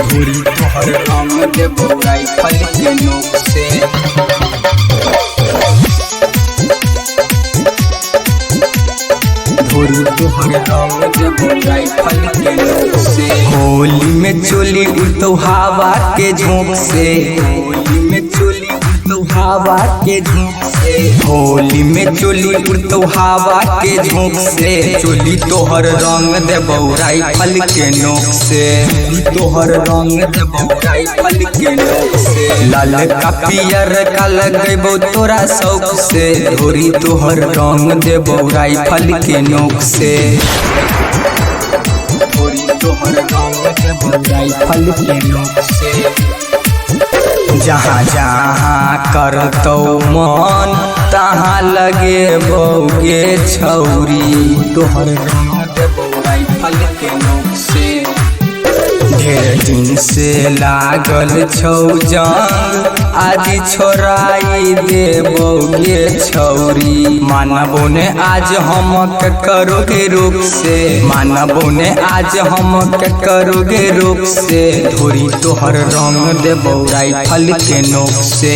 धोरी तोहर रंग देबो राइफल के नोक से। धोरी तोहर रंग देबो राइफल के नोक से। होली में चोली उड़तो हवा के झोंक से। होली में चोली उड़तो हवा के झोंक से। होली में चोली उड़तो हवा के झोंक से। चोली तोहर रंग देबो राइफल के नोक से। तोहर रंग देबो राइफल के नोक से। लाल का पियर का लगेबो तोरा शौक से। धोरी तोहर रंग देबो राइफल के नोक से। धोरी तोहर रंग देबो राइफल के नोक से। जहाँ जहाँ करतो मन तहाँ लगे बौगे छौरी। तोहर रंग देबो राइफल के नोक से। ढेर दिन से लागल छौ जंग आज छोड़ाई देबोगे छौरी। मानबो ने आज हम करोगे रूप से। मानबो ने आज हम करोगे रूप से। धोरी तोहर रंग देबो राइफल के नोक से।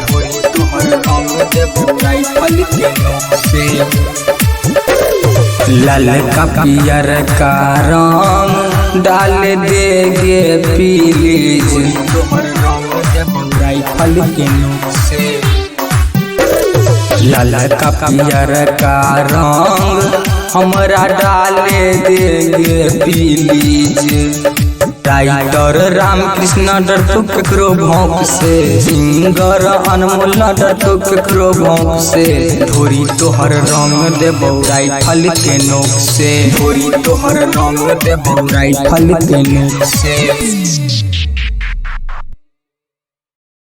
धोरी तोहर रंग देबो राइफल के नोक से। लाल का पियर का रंग डाल देगे प्लीज। तोहर रंग देबो राइफल के नोक से। लाल का पियर का रंग हमरा डाल देगे प्लीज। राइटर रामकृष्ण डरतो केकरो भौंक से। सिंगर अनमोल डरतो केकरो भौंक से। धोरी तोहर रंग देबो राइफल के नोक से। धोरी तोहर रंग देबो राइफल के नोक से।